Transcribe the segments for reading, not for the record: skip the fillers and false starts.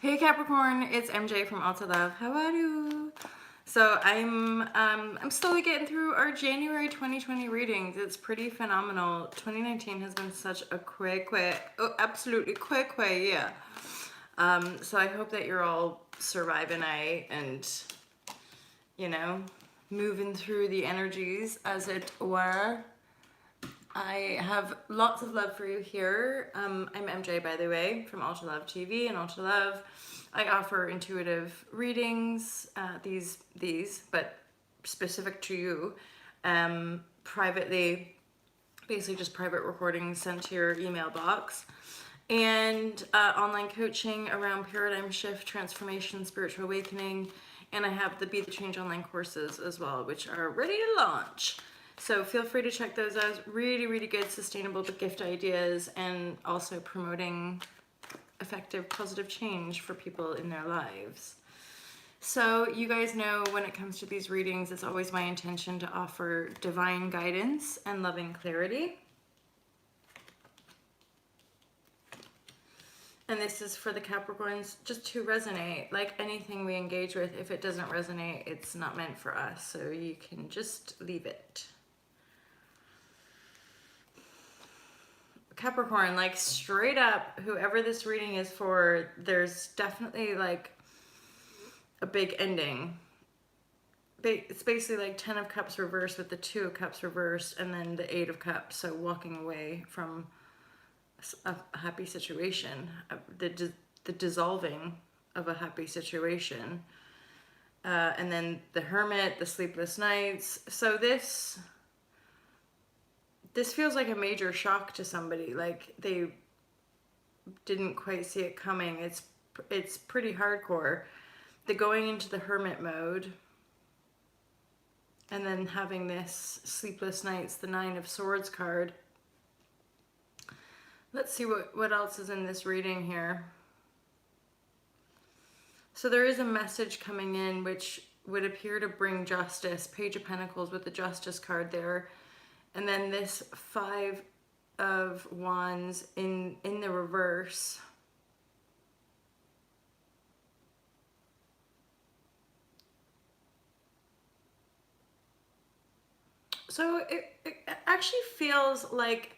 Hey Capricorn, it's MJ from Alta Love. How are you? So I'm slowly getting through our January 2020 readings. It's pretty phenomenal. 2019 has been such a absolutely quick year. So I hope that you're all surviving and you know moving through the energies as it were. I have lots of love for you here. I'm MJ, by the way, from Ultra Love TV and Ultra Love. I offer intuitive readings, but specific to you, privately, basically just private recordings sent to your email box. And online coaching around paradigm shift, transformation, spiritual awakening. And I have the Be the Change online courses as well, which are ready to launch. So feel free to check those out. Really, really good sustainable gift ideas and also promoting effective positive change for people in their lives. So you guys know when it comes to these readings, it's always my intention to offer divine guidance and loving clarity. And this is for the Capricorns just to resonate. Like anything we engage with, if it doesn't resonate, it's not meant for us. So you can just leave it. Capricorn, like straight up, whoever this reading is for, there's definitely like a big ending. It's basically like 10 of Cups reversed with the 2 of Cups reversed and then the 8 of Cups. So walking away from a happy situation, the dissolving of a happy situation. And then the Hermit, the sleepless nights. So this feels like a major shock to somebody. Like they didn't quite see it coming. It's pretty hardcore. The going into the Hermit mode and then having this sleepless nights, the 9 of Swords card. Let's see what else is in this reading here. So there is a message coming in which would appear to bring justice. Page of Pentacles with the Justice card there. And then this 5 of Wands in the reverse. So it actually feels like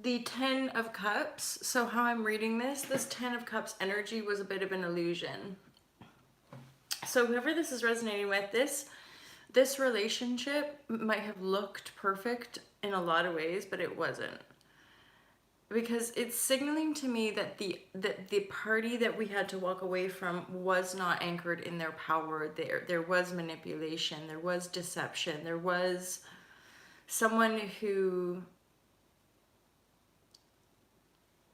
the 10 of Cups. So how I'm reading this 10 of Cups energy was a bit of an illusion. So whoever this is resonating with, this relationship might have looked perfect in a lot of ways, but it wasn't. Because it's signaling to me that the party that we had to walk away from was not anchored in their power. There was manipulation, there was deception, there was someone who...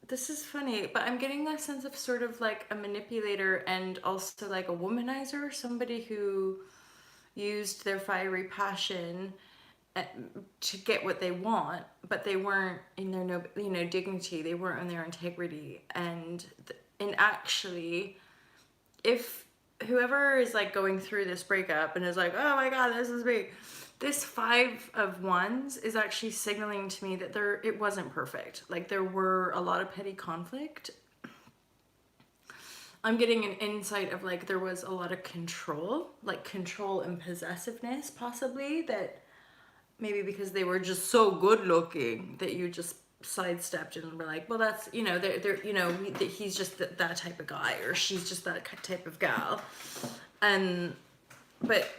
This is funny, but I'm getting that sense of sort of like a manipulator and also like a womanizer, somebody who used their fiery passion to get what they want, but they weren't in their dignity, they weren't in their integrity. And actually, if whoever is like going through this breakup and is like, oh my god, this is me, this 5 of Wands is actually signaling to me that it wasn't perfect. Like there were a lot of petty conflict. I'm getting an insight of like there was a lot of control, like control and possessiveness possibly, that maybe because they were just so good looking that you just sidestepped and were like, well, that's, he's just that type of guy, or she's just that type of gal. But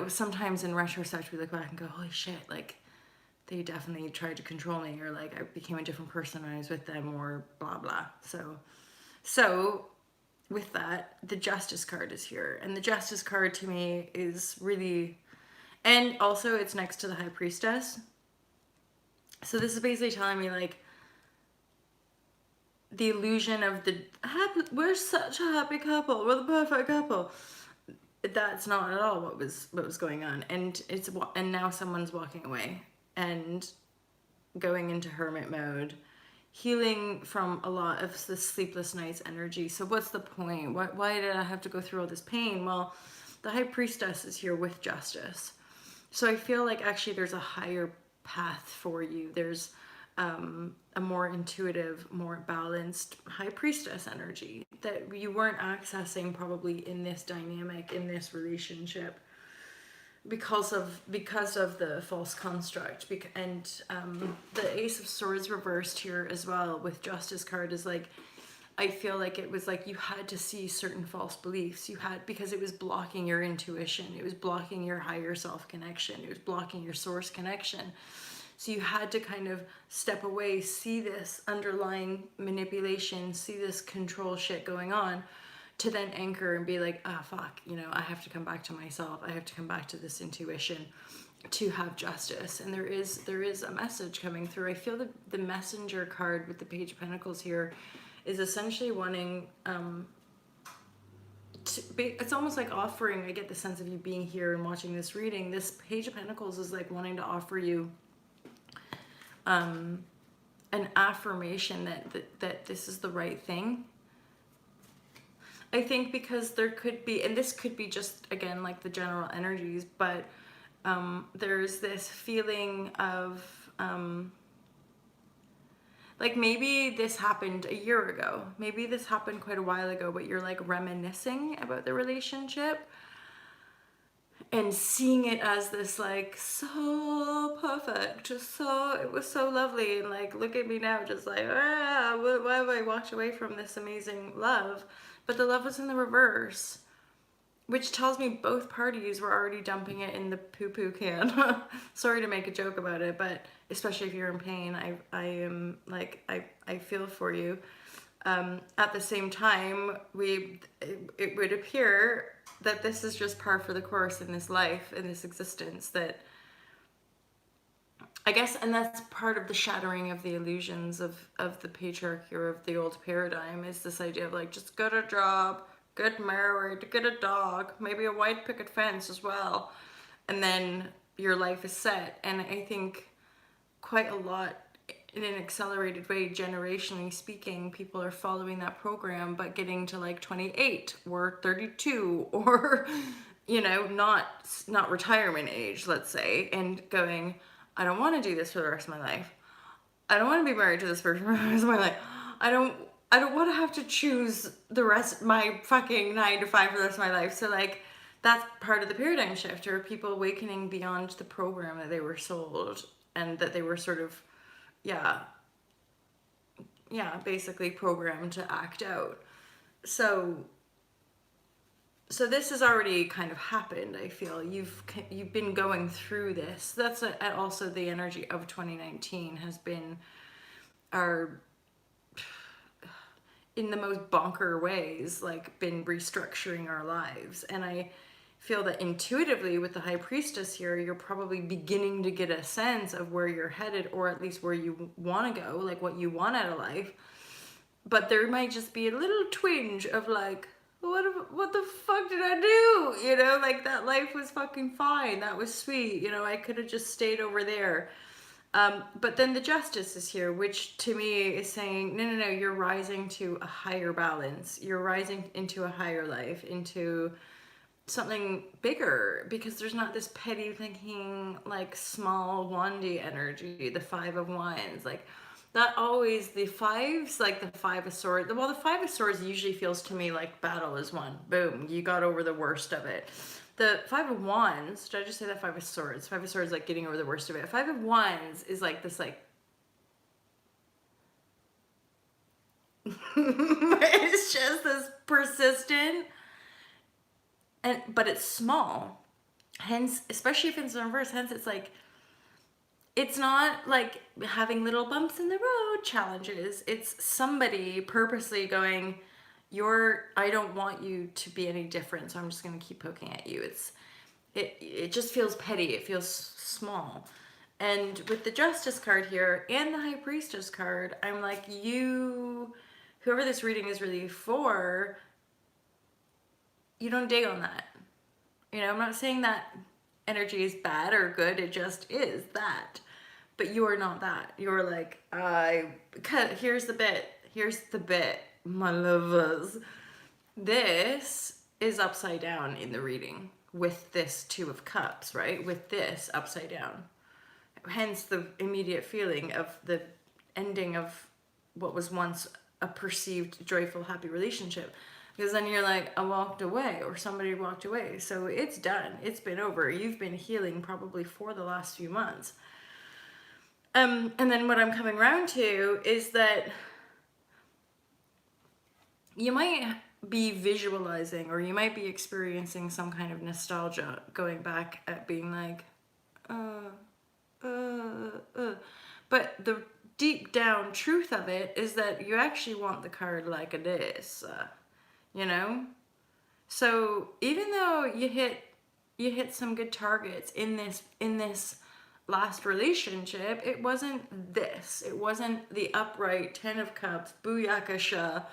sometimes in retrospect we look back and go, holy shit, like they definitely tried to control me, or like I became a different person when I was with them, or blah blah. So with that, the Justice card is here, and the Justice card to me is really... And also it's next to the High Priestess. So this is basically telling me like the illusion of we're such a happy couple, we're the perfect couple. That's not at all what was going on. And now someone's walking away and going into hermit mode, healing from a lot of the sleepless nights energy. So what's the point? Why did I have to go through all this pain? Well, the High Priestess is here with justice. So I feel like actually there's a higher path for you. There's a more intuitive, more balanced high priestess energy that you weren't accessing probably in this dynamic, in this relationship, because of the false construct. And the Ace of Swords reversed here as well with Justice card is like, I feel like it was like you had to see certain false beliefs. You had, because it was blocking your intuition, it was blocking your higher self connection, it was blocking your source connection. So you had to kind of step away, see this underlying manipulation, see this control shit going on, to then anchor and be like, ah, fuck, you know, I have to come back to myself. I have to come back to this intuition to have justice. And there is a message coming through. I feel that the Messenger card with the Page of Pentacles here is essentially wanting it's almost like offering, I get the sense of you being here and watching this reading. This Page of Pentacles is like wanting to offer you an affirmation that this is the right thing. I think because there could be, and this could be just, again, like the general energies, but there's this feeling of, like maybe this happened a year ago. Maybe this happened quite a while ago, but you're like reminiscing about the relationship and seeing it as this like so perfect, just so, it was so lovely, and like look at me now, just like, why have I walked away from this amazing love? But the love was in the reverse, which tells me both parties were already dumping it in the poo-poo can. Sorry to make a joke about it, but especially if you're in pain, I am like, I feel for you. At the same time, it would appear that this is just par for the course in this life, in this existence, that I guess, and that's part of the shattering of the illusions of the patriarchy or of the old paradigm, is this idea of like, just get a job, get married, get a dog, maybe a white picket fence as well, and then your life is set. And I think quite a lot, in an accelerated way, generationally speaking, people are following that program, but getting to like 28 or 32 or, you know, not retirement age, let's say, and going, I don't want to do this for the rest of my life. I don't want to be married to this person for the rest of my life. I don't want to have to choose the rest, my fucking 9 to 5 for the rest of my life. So like, that's part of the paradigm shift, or people awakening beyond the program that they were sold and that they were sort of, basically programmed to act out. So this has already kind of happened. I feel you've been going through this. That's also the energy of 2019 has been in the most bonker ways, like been restructuring our lives. And I feel that intuitively with the High Priestess here, you're probably beginning to get a sense of where you're headed, or at least where you want to go, like what you want out of life. But there might just be a little twinge of like, what the fuck did I do? You know, like that life was fucking fine. That was sweet. You know, I could have just stayed over there. But then the Justice is here, which to me is saying, no, you're rising to a higher balance. You're rising into a higher life, into something bigger, because there's not this petty thinking, like small wandy energy, the Five of Wands, like that always, the fives, like the Five of Swords, well, the Five of Swords usually feels to me like battle is won. Boom, you got over the worst of it. The Five of Wands, did I just say that? Five of Swords. Five of Swords, like getting over the worst of it. Five of Wands is like this, like, it's just this persistent, but it's small. Hence, especially if it's in reverse, hence it's like, it's not like having little bumps in the road challenges. It's somebody purposely going, I don't want you to be any different, so I'm just going to keep poking at you. It just feels petty. It feels small. And with the Justice card here and the High Priestess card, I'm like, whoever this reading is really for, you don't dig on that. You know, I'm not saying that energy is bad or good. It just is that. But you are not that. You're like, here's the bit, my lovers. This is upside down in the reading with this Two of Cups, right? With this upside down. Hence the immediate feeling of the ending of what was once a perceived joyful, happy relationship. Because then you're like, I walked away, or somebody walked away. So it's done. It's been over. You've been healing probably for the last few months. And then what I'm coming around to is that you might be visualizing, or you might be experiencing some kind of nostalgia going back at being like, but the deep down truth of it is that you actually want the card like it is, you know? So even though you hit some good targets in this last relationship, it wasn't this. It wasn't the upright 10 of cups, booyakasha,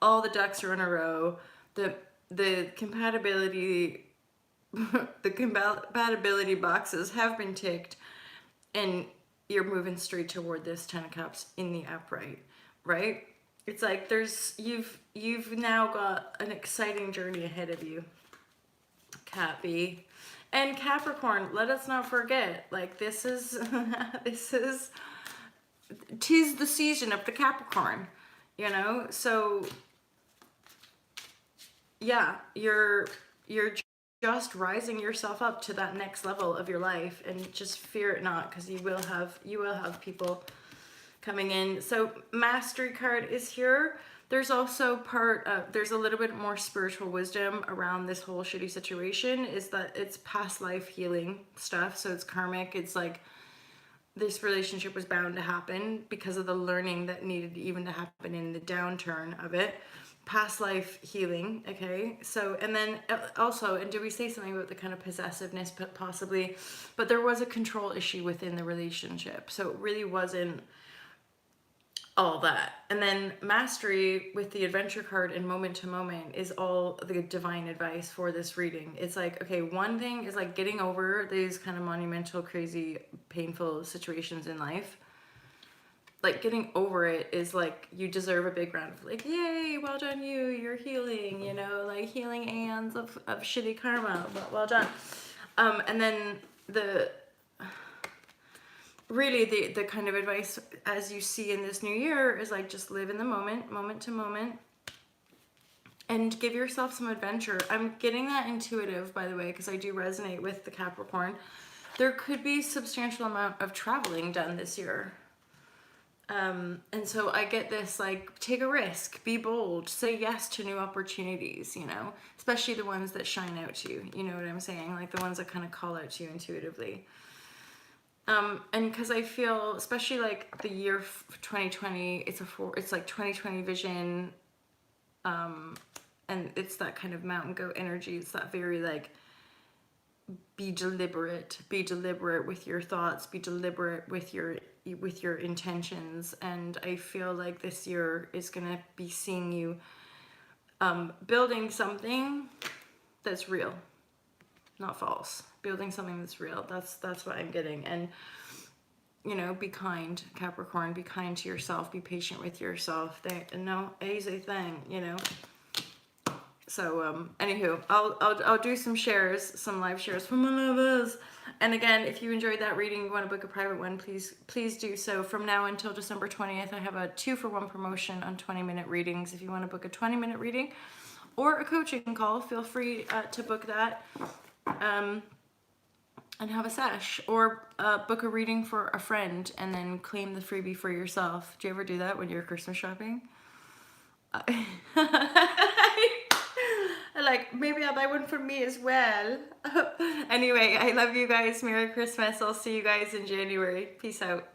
all the ducks are in a row. The compatibility the compatibility boxes have been ticked, and you're moving straight toward this 10 of cups in the upright, right? It's like you've now got an exciting journey ahead of you, Cappy. And Capricorn, let us not forget, like this is tis the season of the Capricorn, you know? So yeah, you're just rising yourself up to that next level of your life, and just fear it not, because you will have people coming in. So mastery card is here. There's also there's a little bit more spiritual wisdom around this whole shitty situation, is that it's past life healing stuff. So it's karmic. It's like this relationship was bound to happen because of the learning that needed even to happen in the downturn of it. Past life healing, okay? So, and then also, and did we say something about the kind of possessiveness, possibly? But there was a control issue within the relationship. So it really wasn't all that. And then mastery with the adventure card and moment to moment is all the divine advice for this reading. It's like, okay, one thing is like getting over these kind of monumental, crazy, painful situations in life. Like getting over it is like, you deserve a big round of like, yay, well done you're healing, you know, like healing aeons of shitty karma, but well done. And then really the kind of advice as you see in this new year is like, just live in the moment to moment, and give yourself some adventure. I'm getting that intuitive, by the way, because I do resonate with the Capricorn. There could be substantial amount of traveling done this year. And so I get this, like, take a risk, be bold, say yes to new opportunities, you know, especially the ones that shine out to you. You know what I'm saying? Like the ones that kind of call out to you intuitively. And because I feel, especially like the year 2020, it's like 2020 vision. And it's that kind of mountain goat energy. It's that very like, be deliberate with your thoughts, be deliberate with your intentions. And I feel like this year is gonna be seeing you building something that's real, not false. Building something that's real. That's what I'm getting. And you know, be kind, Capricorn. Be kind to yourself. Be patient with yourself. No easy thing, you know. So, anywho, I'll do some shares, some live shares for my lovers. And again, if you enjoyed that reading, you want to book a private one, please do so. From now until December 20th, I have a 2-for-1 promotion on 20-minute readings. If you want to book a 20-minute reading or a coaching call, feel free to book that and have a sesh. Or book a reading for a friend and then claim the freebie for yourself. Do you ever do that when you're Christmas shopping? Like, maybe I'll buy one for me as well. Anyway, I love you guys. Merry Christmas. I'll see you guys in January. Peace out.